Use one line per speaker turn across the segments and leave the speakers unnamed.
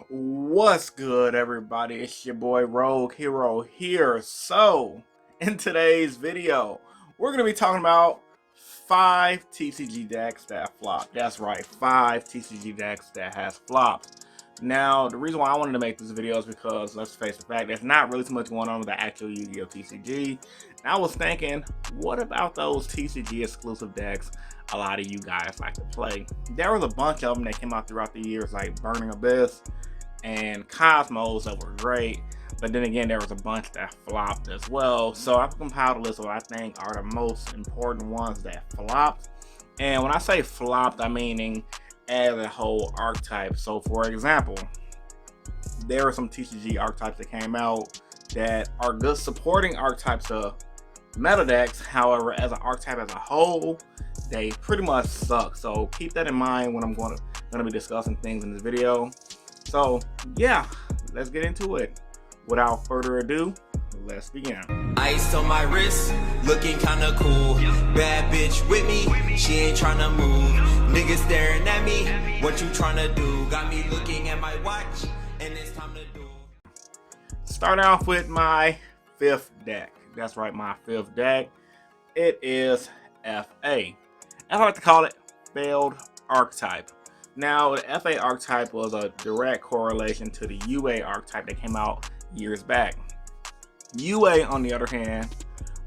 What's good, everybody? It's your boy Rogue Hero here. So, in today's video, we're going to be talking about 5 TCG decks that flopped. That's right, 5 TCG decks that has flopped. Now, the reason why I wanted to make this video is because, let's face the fact, there's not really too much going on with the actual Yu-Gi-Oh! TCG. And I was thinking, what about those TCG exclusive decks a lot of you guys like to play? There was a bunch of them that came out throughout the years, like Burning Abyss and Cosmos, that were great. But then again, there was a bunch that flopped as well. So I've compiled a list of what I think are the most important ones that flopped. And when I say flopped, I'm meaning as a whole archetype. So for example, there are some TCG archetypes that came out that are good supporting archetypes of meta decks. However, as an archetype as a whole, they pretty much suck. So keep that in mind when I'm going to be discussing things in this video. So yeah, let's get into it. Without further ado, let's begin.
Ice on my wrist, looking kinda cool. Bad bitch with me, she ain't tryna move. Niggas staring at me, what you tryna do? Got me looking at my watch, and it's time to do.
Starting off with my 5th deck. That's right, my 5th deck. It is FA. I like to call it failed archetype. Now, the FA archetype was a direct correlation to the UA archetype that came out years back. UA, on the other hand,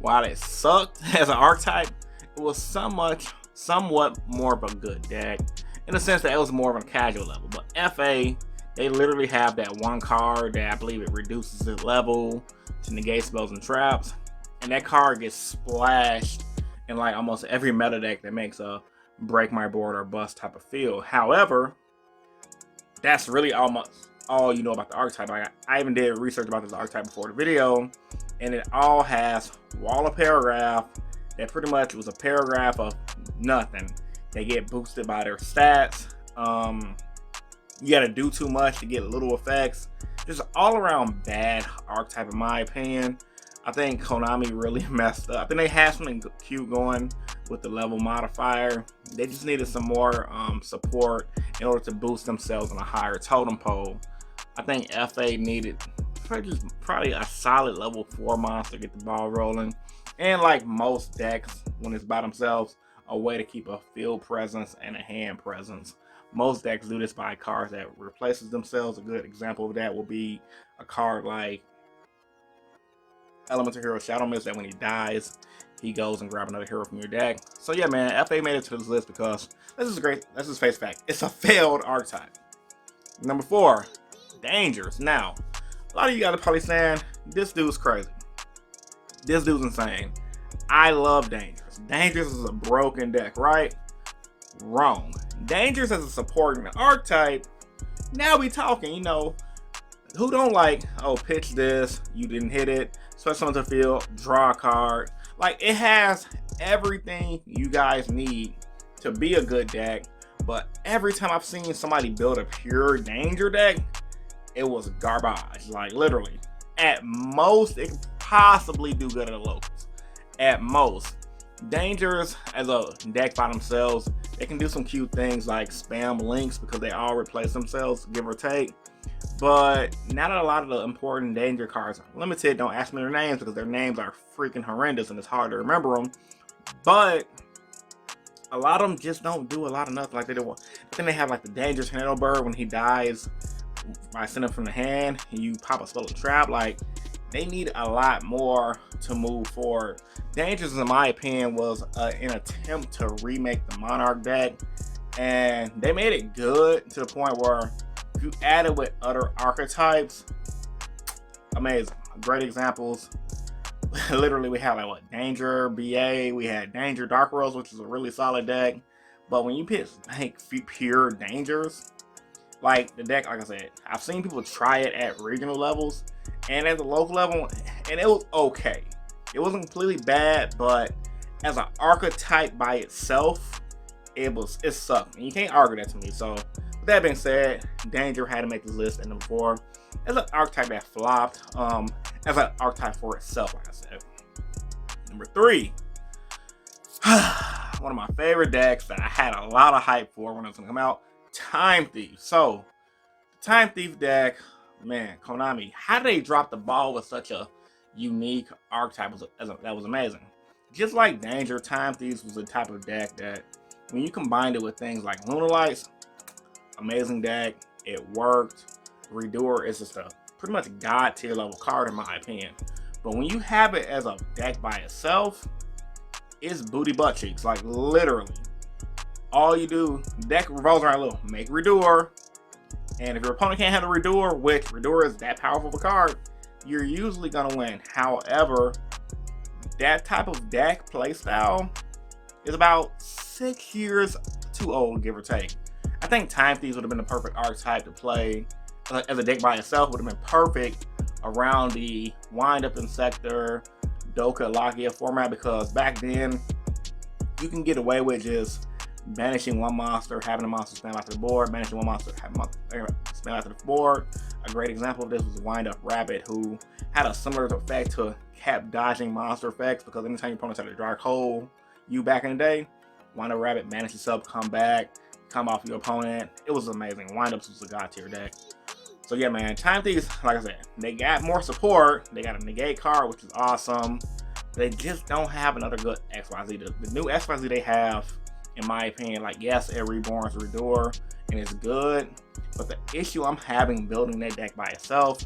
while it sucked as an archetype, it was somewhat more of a good deck in the sense that it was more of a casual level. But FA, they literally have that one card that I believe it reduces its level to negate spells and traps, and that card gets splashed in like almost every meta deck that makes a break my board or bust type of feel. However, that's really almost all you know about the archetype. I even did research about this archetype before the video, and it all has wall of paragraph that pretty much was a paragraph of nothing. They get boosted by their stats. You gotta do too much to get little effects. Just all around bad archetype in my opinion. I think Konami really messed up. I think they had something cute going with the level modifier. They just needed some more support in order to boost themselves on a higher totem pole. I think FA needed probably a solid level 4 monster to get the ball rolling. And like most decks, when it's by themselves, a way to keep a field presence and a hand presence. Most decks do this by cards that replaces themselves. A good example of that will be a card like Elemental Hero Shadow Mist, that when he dies, he goes and grab another hero from your deck. So yeah, man, FA made it to this list because this is great. Let's just face fact. It's a failed archetype. Number 4, Dangers. Now, a lot of you guys are probably saying, this dude's crazy. This dude's insane. I love Dangers. Dangers is a broken deck, right? Wrong. Dangers as a supporting archetype. Now we talking, you know, who don't like, oh, pitch this, you didn't hit it, switch someone to the field, draw a card. Like, it has everything you guys need to be a good deck. But every time I've seen somebody build a pure danger deck, it was garbage. Like, literally. At most, it could possibly do good at the locals. At most. Dangers as a deck by themselves, they can do some cute things like spam links because they all replace themselves, give or take. But now that a lot of the important danger cards are limited, don't ask me their names because their names are freaking horrendous and it's hard to remember them. But a lot of them just don't do a lot of nothing like they do. Then they have like the Dangerous Tornado Bird when he dies by sending from the hand, and you pop a spell or trap. Like, they need a lot more to move forward. Dangerous, in my opinion, was an attempt to remake the Monarch deck, and they made it good to the point where if you add it with other archetypes, amazing. Great examples. Literally, we had like what, Danger BA, we had Danger Dark Rose, which is a really solid deck. But when you pick like pure Dangers, like the deck, like I said, I've seen people try it at regional levels and at the local level, and it was okay. It wasn't completely bad, but as an archetype by itself, it sucked. And you can't argue that to me. So with that being said, Danger had to make this list at number 4. As an archetype that flopped, as an archetype for itself, like I said. Number 3, one of my favorite decks that I had a lot of hype for when it was gonna come out, Time Thief. So Time Thief deck, man, Konami, how did they drop the ball with such a unique archetype? That was amazing. Just like Danger, Time Thieves was the type of deck that when you combined it with things like Lunalights, amazing deck. It worked. Redoer is just a pretty much god tier level card in my opinion. But when you have it as a deck by itself, it's booty butt cheeks. Like literally, all you do, deck revolves around a little make Redoer, and if your opponent can't handle Redoer, which Redoer is that powerful of a card, you're usually gonna win. However, that type of deck playstyle is about 6 years too old, give or take. I think Time Thieves would have been the perfect archetype to play as a deck by itself. Would have been perfect around the Wind Up Insector, Doka, Lagia format, because back then you can get away with just banishing one monster, having a monster spam after the board, banishing one monster, having a monster spam after the board. A great example of this was Wind Up Rabbit, who had a similar effect to kept dodging monster effects, because anytime your opponents had a dark hole, you back in the day, Wind Up Rabbit banished itself, come back, come off your opponent. It was amazing. Wind Ups was a god tier deck. So yeah, man, Time Thieves, like I said, they got more support. They got a negate card, which is awesome. They just don't have another good XYZ. The new XYZ they have, in my opinion, like yes, it reborns Redoer and it's good, but the issue I'm having building that deck by itself,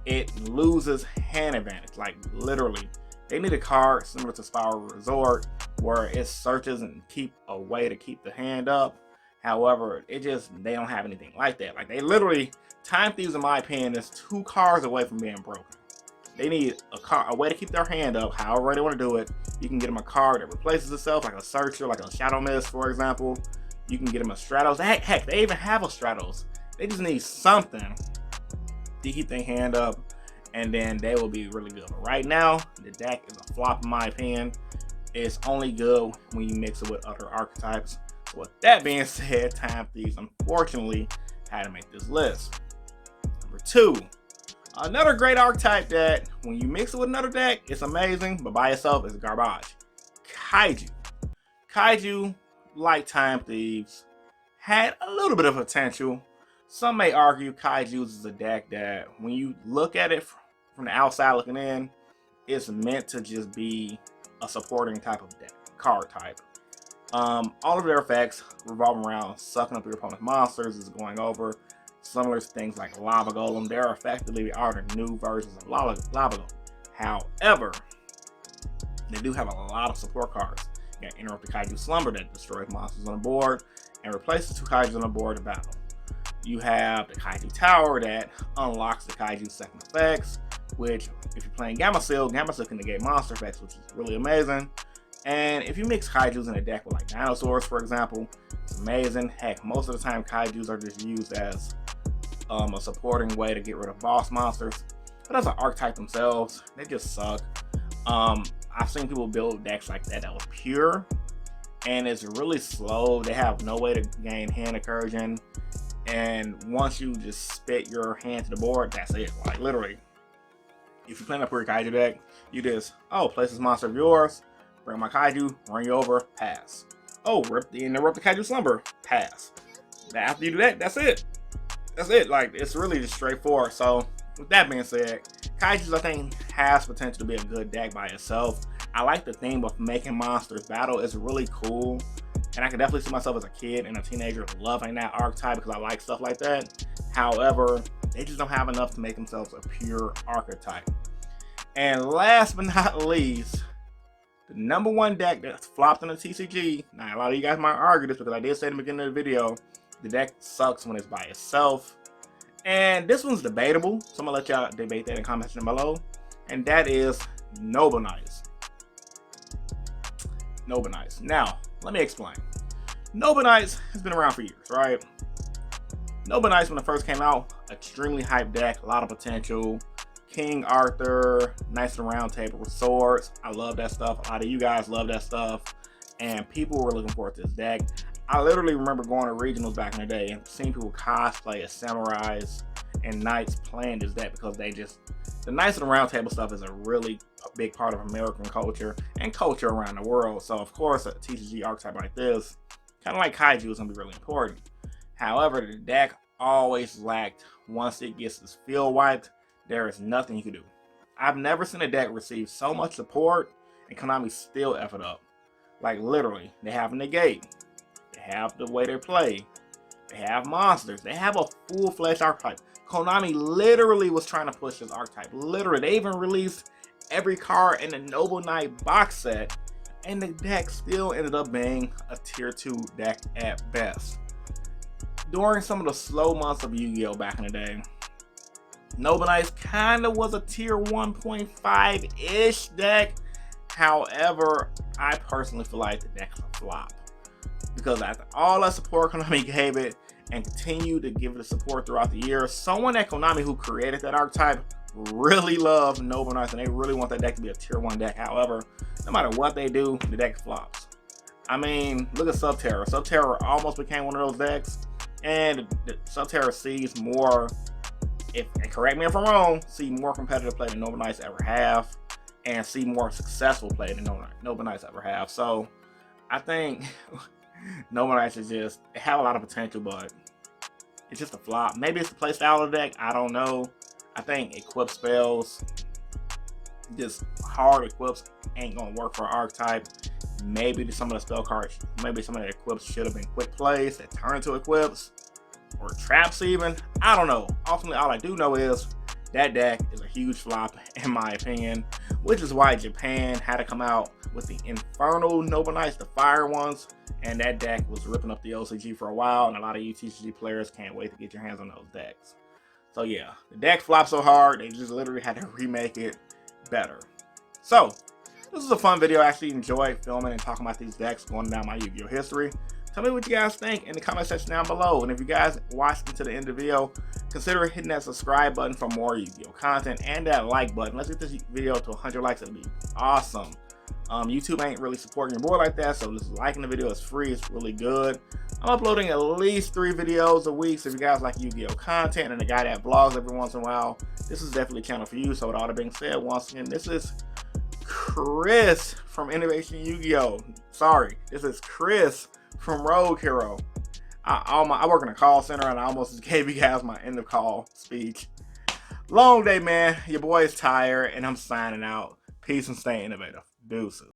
it loses hand advantage. Like literally, they need a card similar to Spiral Resort where it searches and keep a way to keep the hand up. However, they don't have anything like that. Like they literally, Time Thieves, in my opinion, is 2 cards away from being broken. They need a way to keep their hand up, however they want to do it. You can get them a card that replaces itself, like a Searcher, like a Shadow Mist, for example. You can get them a Stratos. Heck, they even have a Stratos. They just need something to keep their hand up, and then they will be really good. But right now, the deck is a flop, in my opinion. It's only good when you mix it with other archetypes. So with that being said, Time Thieves, unfortunately, had to make this list. Number 2. Another great archetype that when you mix it with another deck, it's amazing, but by itself, it's garbage. Kaiju. Kaiju, like Time Thieves, had a little bit of potential. Some may argue Kaiju is a deck that when you look at it from the outside looking in, it's meant to just be a supporting type of deck, card type. All of their effects revolve around sucking up your opponent's monsters, is going over. Similar to things like Lava Golem, they're effectively are the new versions of Lava Golem. However, they do have a lot of support cards. You got Interrupt the Kaiju Slumber that destroys monsters on the board and replaces 2 Kaijus on the board to battle. You have the Kaiju Tower that unlocks the Kaiju's second effects, which if you're playing Gamma Seal can negate monster effects, which is really amazing. And if you mix Kaijus in a deck with like Dinosaurs, for example, it's amazing. Heck, most of the time Kaijus are just used as a supporting way to get rid of boss monsters. But as an archetype themselves, they just suck. I've seen people build decks like that was pure, and it's really slow. They have no way to gain hand incursion, and once you just spit your hand to the board, that's it. Like literally, if you're playing a pure Kaiju deck, you just place this monster of yours, bring my Kaiju, run you over, pass. Interrupt the Kaiju Slumber, pass. After you do that, that's it. That's it. Like it's really just straightforward. So with that being said, Kaiju I think has potential to be a good deck by itself. I like the theme of making monsters battle. It's really cool, and I can definitely see myself as a kid and a teenager loving that archetype because I like stuff like that. However, they just don't have enough to make themselves a pure archetype. And last but not least, the number 1 deck that's flopped in the TCG. Now, a lot of you guys might argue this because I did say in the beginning of the video, the deck sucks when it's by itself. And this one's debatable, so I'm going to let y'all debate that in the comments down below. And that is Nobanice. Nobanice. Now, let me explain. Nobanice has been around for years, right? Nobanice, when it first came out, extremely hyped deck, a lot of potential. King Arthur, Knights of the Round Table with swords. I love that stuff. A lot of you guys love that stuff. And people were looking forward to this deck. I literally remember going to regionals back in the day and seeing people cosplay as samurais and knights playing this deck because the Knights of the Round Table stuff is a really big part of American culture and culture around the world. So of course a TCG archetype like this, kind of like Kaiju, is going to be really important. However, the deck always lacked. Once it gets its field wiped, there is nothing you can do. I've never seen a deck receive so much support and Konami still F it up. Like literally, they have negate, they have the way they play, they have monsters, they have a full-fledged archetype. Konami literally was trying to push this archetype. Literally, they even released every card in the Noble Knight box set, and the deck still ended up being a tier 2 deck at best. During some of the slow months of Yu-Gi-Oh back in the day, Noble Knights kind of was a tier 1.5-ish deck. However, I personally feel like the deck is a flop. Because after all that support Konami gave it, and continued to give it the support throughout the year, someone at Konami who created that archetype really loved Noble Knights, and they really want that deck to be a tier 1 deck. However, no matter what they do, the deck flops. I mean, look at Subterra. Subterra almost became one of those decks, and the Subterra sees more, and correct me if I'm wrong, see more competitive play than Noble Knights ever have, and see more successful play than Noble Knights ever have. So I think Noble Knights is just, it have a lot of potential, but it's just a flop. Maybe it's the playstyle of the deck, I don't know. I think equip spells, just hard equips ain't gonna work for archetype. Maybe some of the spell cards, maybe some of the equips should have been quick plays that turn into equips, or traps even. I don't know. Ultimately, all I do know is that deck is a huge flop in my opinion, which is why Japan had to come out with the Infernal Noble Knights, the fire ones, and that deck was ripping up the OCG for a while, and a lot of you TCG players can't wait to get your hands on those decks. So yeah, the deck flopped so hard, they just literally had to remake it better. So, this is a fun video. I actually enjoyed filming and talking about these decks, going down my Yu-Gi-Oh history. Tell me what you guys think in the comment section down below. And if you guys watched until the end of the video, consider hitting that subscribe button for more Yu-Gi-Oh content, and that like button. Let's get this video to 100 likes. It'll be awesome. YouTube ain't really supporting your boy like that, so just liking the video is free. It's really good. I'm uploading at least 3 videos a week, so if you guys like Yu-Gi-Oh content and a guy that vlogs every once in a while, this is definitely a channel for you. So with all that being said, once again, this is Chris from Innovation Yu-Gi-Oh. Sorry, this is Chris from Rogue Hero. I work in a call center, and I almost gave you guys my end of call speech. Long day, man. Your boy is tired, and I'm signing out. Peace and stay innovative. Deuces.